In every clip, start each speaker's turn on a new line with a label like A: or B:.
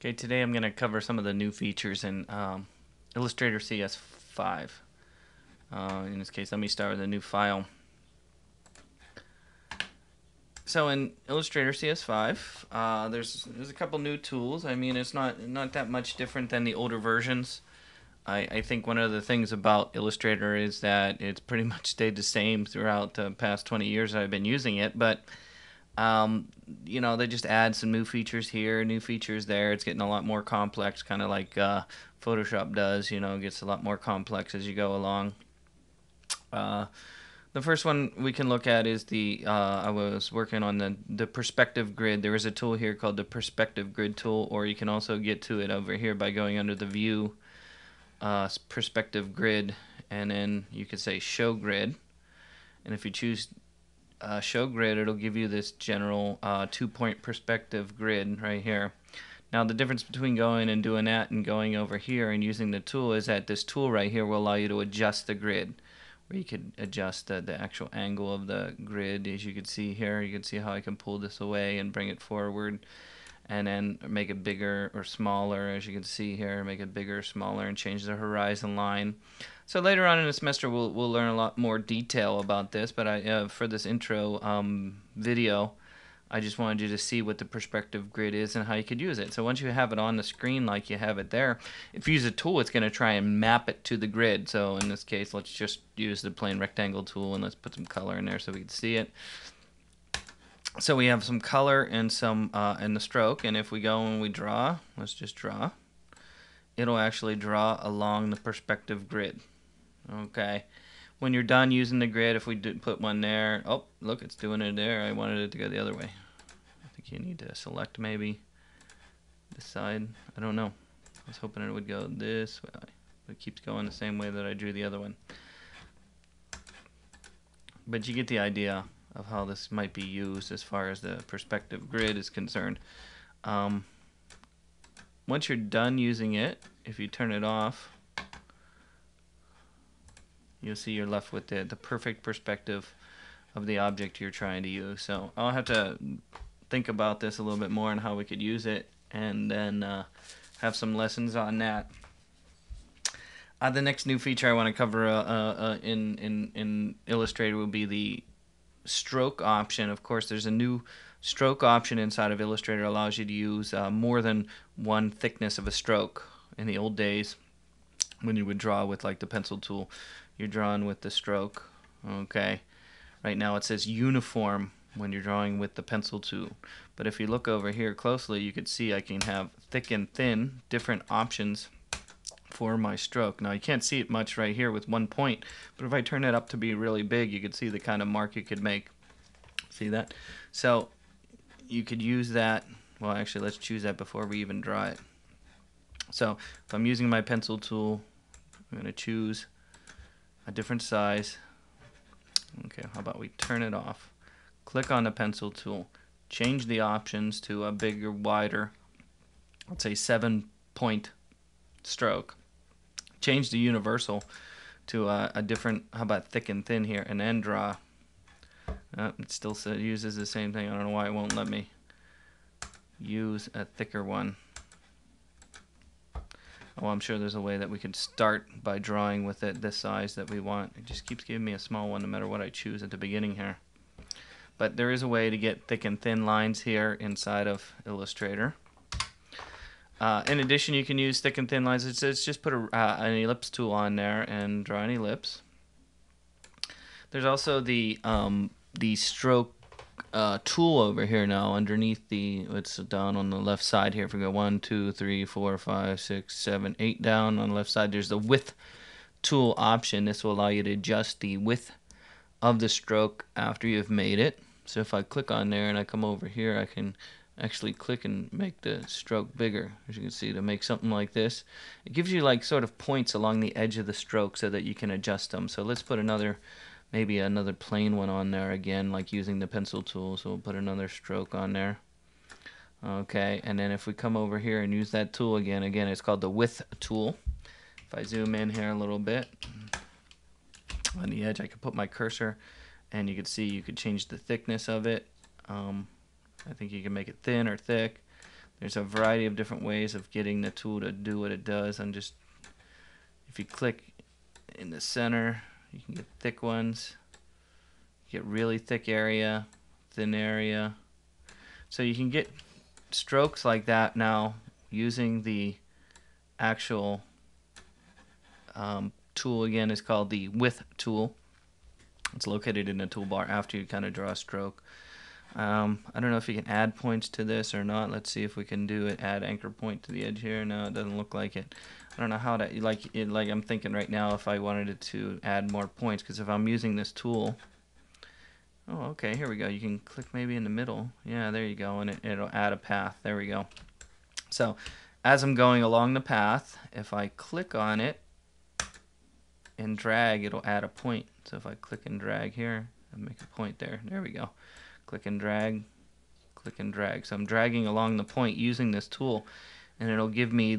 A: Okay, today I'm going to cover some of the new features in Illustrator CS5. In this case, let me start with a new file. So in Illustrator CS5, there's a couple new tools. I mean, it's not that much different than the older versions. I think one of the things about Illustrator is that it's pretty much stayed the same throughout the past 20 years I've been using it, but um, they just add some new features here, new features there. It's getting a lot more complex, kind of like Photoshop does. It gets a lot more complex as you go along. Uh, the first one we can look at is I was working on the perspective grid. There is a tool here called the perspective grid tool, or you can also get to it over here by going under the view perspective grid, and then you could say show grid. And if you choose show grid, it'll give you this general 2-point perspective grid right here. Now the difference between going and doing that and going over here and using the tool is that this tool right here will allow you to adjust the grid, where you could adjust the actual angle of the grid. As you can see here, you can see how I can pull this away and bring it forward, and then make it bigger or smaller. As you can see here, make it bigger or smaller, and change the horizon line. So later on in the semester we'll learn a lot more detail about this, but for this intro video, I just wanted you to see what the perspective grid is and how you could use it. So once you have it on the screen like you have it there, if you use a tool, it's going to try and map it to the grid. So in this case, let's just use the plain rectangle tool, and let's put some color in there so we can see it. So we have some color and some in the stroke, and if we go and we draw, let's just draw, it'll actually draw along the perspective grid. Okay, when you're done using the grid, if we did put one there, oh look, it's doing it there. I wanted it to go the other way. I think you need to select maybe this side. I don't know. I was hoping it would go this way, but it keeps going the same way that I drew the other one. But you get the idea of how this might be used as far as the perspective grid is concerned. Once you're done using it, if you turn it off, you'll see you're left with the perfect perspective of the object you're trying to use. So I'll have to think about this a little bit more and how we could use it, and then have some lessons on that. The next new feature I want to cover in Illustrator will be the stroke option. Of course, there's a new stroke option inside of Illustrator. It allows you to use more than one thickness of a stroke. In the old days, when you would draw with like the pencil tool, you're drawing with the stroke. Okay, right now it says uniform when you're drawing with the pencil tool, but if you look over here closely, you can see I can have thick and thin, different options for my stroke. Now you can't see it much right here with one point, but if I turn it up to be really big, you can see the kind of mark you could make. See that? So you could use that. Well, actually, let's choose that before we even draw it. So if I'm using my pencil tool, I'm going to choose a different size. Okay, how about we turn it off? Click on the pencil tool, change the options to a bigger, wider, let's say 7-point stroke. Change the universal to a different, how about thick and thin here, and then draw. It still uses the same thing. I don't know why it won't let me use a thicker one. Oh, I'm sure there's a way that we could start by drawing with it this size that we want. It just keeps giving me a small one no matter what I choose at the beginning here. But there is a way to get thick and thin lines here inside of Illustrator. In addition, you can use thick and thin lines. It's just put an ellipse tool on there and draw an ellipse. There's also the stroke tool over here now underneath it's down on the left side here. If we go 1, 2, 3, 4, 5, 6, 7, 8 down on the left side, there's the width tool option. This will allow you to adjust the width of the stroke after you've made it. So if I click on there and I come over here, I can actually click and make the stroke bigger, as you can see, to make something like this. It gives you like sort of points along the edge of the stroke so that you can adjust them. So let's put maybe another plain one on there again, like using the pencil tool. So we'll put another stroke on there. Okay, and then if we come over here and use that tool again, it's called the width tool. If I zoom in here a little bit, on the edge I could put my cursor, and you can see you could change the thickness of it. I think you can make it thin or thick. There's a variety of different ways of getting the tool to do what it does. If you click in the center, you can get thick ones, get really thick area, thin area. So you can get strokes like that now using the actual tool. Again, is called the width tool. It's located in the toolbar after you kind of draw a stroke. I don't know if you can add points to this or not. Let's see if we can do it. Add anchor point to the edge here. No, it doesn't look like it. I don't know how to, like I'm thinking right now if I wanted it to add more points, because if I'm using this tool, oh, okay, here we go. You can click maybe in the middle. Yeah, there you go, and it'll add a path. There we go. So as I'm going along the path, if I click on it and drag, it'll add a point. So if I click and drag here, I'll make a point there. There we go. Click and drag, click and drag. So I'm dragging along the point using this tool, and it'll give me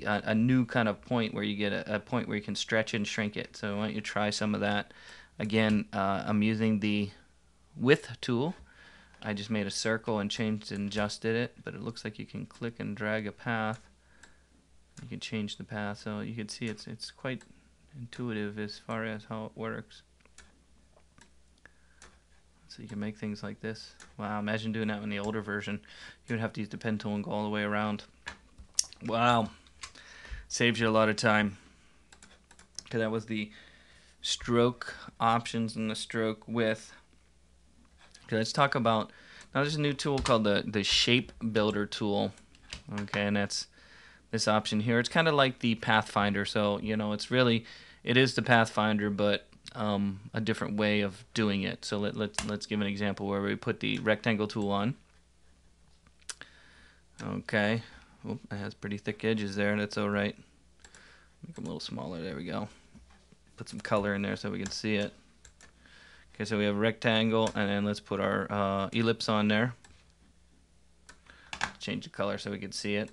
A: a new kind of point where you get a point where you can stretch and shrink it. So why don't you try some of that? Again, I'm using the width tool. I just made a circle and changed and adjusted it, but it looks like you can click and drag a path. You can change the path, so you can see it's quite intuitive as far as how it works. So you can make things like this. Wow, imagine doing that in the older version. You would have to use the pen tool and go all the way around. Wow, saves you a lot of time. Okay, that was the stroke options and the stroke width. Okay, let's talk about, now there's a new tool called the Shape Builder tool. Okay, and that's this option here. It's kind of like the Pathfinder, so you know it is the Pathfinder, but a different way of doing it. So let's give an example where we put the rectangle tool on. Okay, oop, it has pretty thick edges there. That's all right. Make them a little smaller. There we go. Put some color in there so we can see it. Okay, so we have a rectangle, and then let's put our ellipse on there. Change the color so we can see it.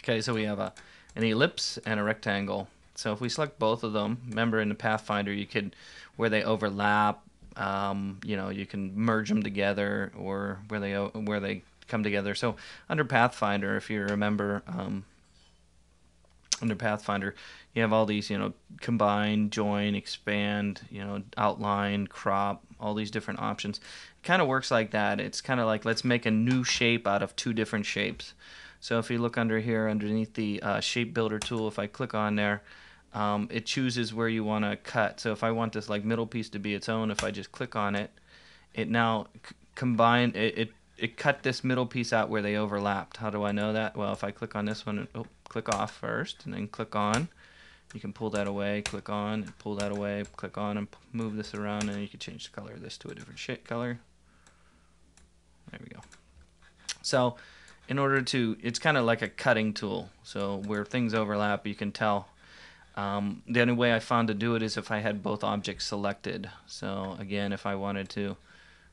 A: Okay, so we have an ellipse and a rectangle. So if we select both of them, remember in the Pathfinder you could, where they overlap, you know, you can merge them together, or where they come together. So under Pathfinder, if you remember, under Pathfinder, you have all these, you know, combine, join, expand, you know, outline, crop, all these different options. It kind of works like that. It's kind of like, let's make a new shape out of two different shapes. So if you look under here, underneath the Shape Builder tool, if I click on there, it chooses where you want to cut. So if I want this like middle piece to be its own, if I just click on it, it now combined, it cut this middle piece out where they overlapped. How do I know that? Well, if I click on this one, click off first, and then click on, you can pull that away, click on, and pull that away, click on, and move this around, and you can change the color of this to a different shade color. There we go. So in order to, it's kind of like a cutting tool. So where things overlap, you can tell. The only way I found to do it is if I had both objects selected. So again, if I wanted to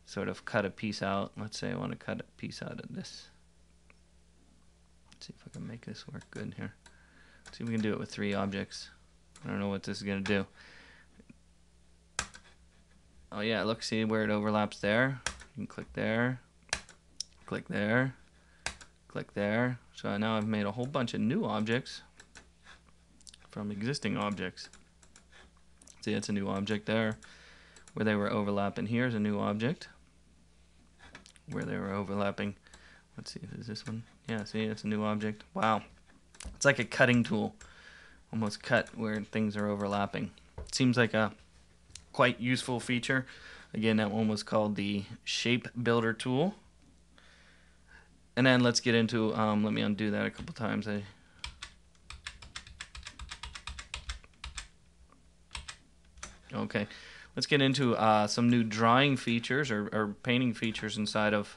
A: sort of cut a piece out, let's say I want to cut a piece out of this. Let's see if I can make this work good here. Let's see if we can do it with 3 objects. I don't know what this is going to do. Oh yeah, look, see where it overlaps there? You can click there, click there, click there. So now I've made a whole bunch of new objects from existing objects. See, that's a new object there where they were overlapping. Here's a new object where they were overlapping. Let's see if it's this one. Yeah, see, it's a new object. Wow. It's like a cutting tool. Almost cut where things are overlapping. It seems like a quite useful feature. Again, that one was called the Shape Builder tool. And then let's get into, let me undo that a couple times. Okay, let's get into some new drawing features or painting features inside of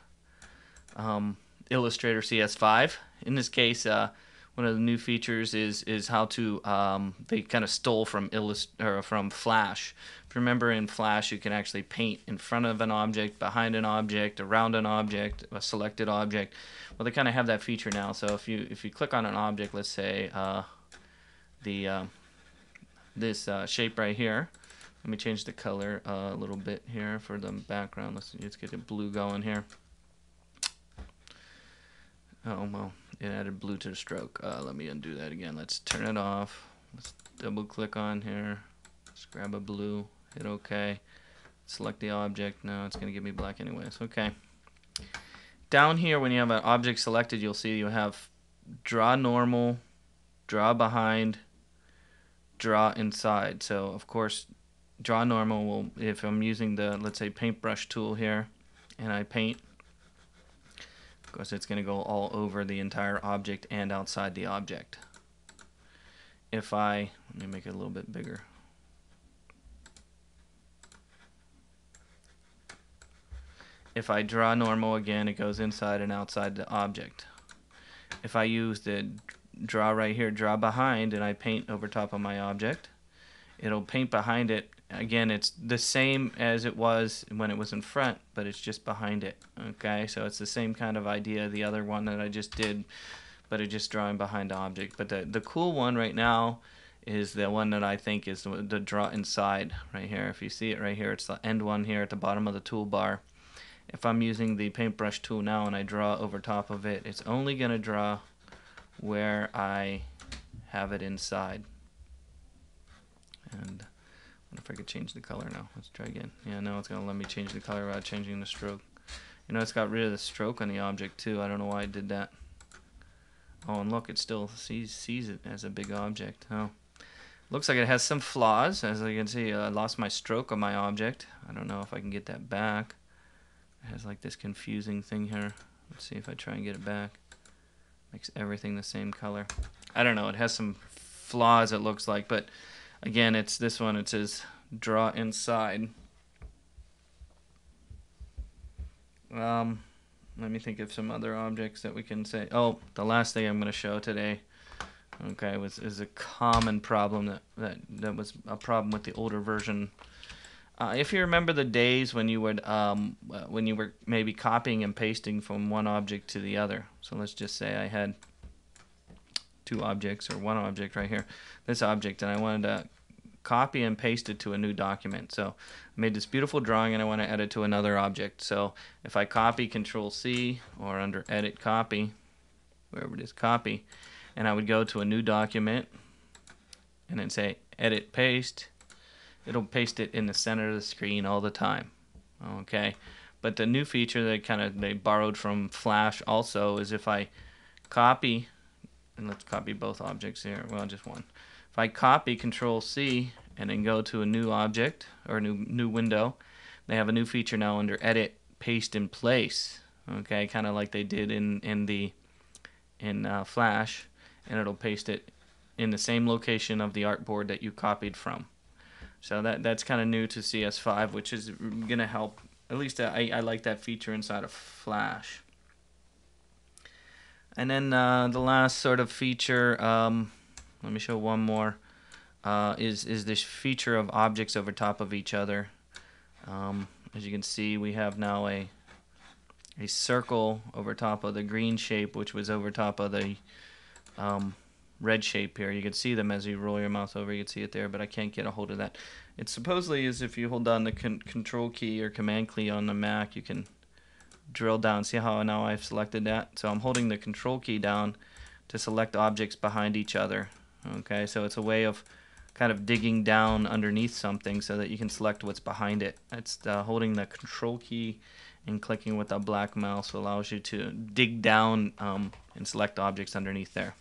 A: Illustrator CS5. In this case, one of the new features is how to, they kind of stole from Flash. If you remember, in Flash you can actually paint in front of an object, behind an object, around an object, a selected object. Well, they kind of have that feature now. So if you click on an object, let's say this shape right here. Let me change the color a little bit here for the background. Let's get the blue going here. Oh, well, it added blue to the stroke. Let me undo that again. Let's turn it off. Let's double click on here. Let's grab a blue, hit OK. Select the object. No, it's going to give me black anyways. Okay. Down here, when you have an object selected, you'll see you have draw normal, draw behind, draw inside. So, of course, draw normal will, if I'm using the, let's say, paintbrush tool here, and I paint, of course, it's going to go all over the entire object and outside the object. If I, let me make it a little bit bigger. If I draw normal again, it goes inside and outside the object. If I use the draw right here, draw behind, and I paint over top of my object, it'll paint behind it. Again, it's the same as it was when it was in front, but it's just behind it. Okay, so it's the same kind of idea, the other one that I just did, but it's just drawing behind the object. But the cool one right now is the one that I think is the draw inside right here. If you see it right here, it's the end one here at the bottom of the toolbar. If I'm using the paintbrush tool now and I draw over top of it, it's only going to draw where I have it inside. And I wonder if I could change the color now. Let's try again. Yeah, no, it's going to let me change the color without changing the stroke. You know, it's got rid of the stroke on the object too. I don't know why it did that. Oh, and look, it still sees it as a big object. Oh, looks like it has some flaws. As you can see, I lost my stroke on my object. I don't know if I can get that back. It has like this confusing thing here. Let's see if I try and get it back. Makes everything the same color. I don't know, it has some flaws it looks like, but again, it's this one. It says draw inside. Let me think of some other objects that we can say. Oh, the last thing I'm going to show today, okay, is a common problem that was a problem with the older version. If you remember the days when you would when you were maybe copying and pasting from one object to the other. So let's just say I had two objects or one object right here, this object, and I wanted to copy and paste it to a new document. So I made this beautiful drawing and I want to add it to another object. So if I copy, Control C, or under Edit, Copy, wherever it is, Copy, and I would go to a new document and then say Edit, Paste, it'll paste it in the center of the screen all the time. Okay, but the new feature that they borrowed from Flash also is if I copy, and let's copy both objects here, well, just one. If I copy, Control C, and then go to a new object or a new window, they have a new feature now under Edit, Paste in Place. Okay, kind of like they did in Flash, and it'll paste it in the same location of the artboard that you copied from. So that's kind of new to CS5, which is going to help. At least I like that feature inside of Flash. And then the last sort of feature, let me show one more, is this feature of objects over top of each other. As you can see, we have now a circle over top of the green shape, which was over top of the red shape here. You can see them as you roll your mouse over. You can see it there, but I can't get a hold of that. It supposedly is if you hold down the control key or command key on the Mac, you can drill down. See how now I've selected that? So I'm holding the control key down to select objects behind each other. Okay, so it's a way of kind of digging down underneath something so that you can select what's behind it. It's holding the control key and clicking with a black mouse allows you to dig down and select objects underneath there.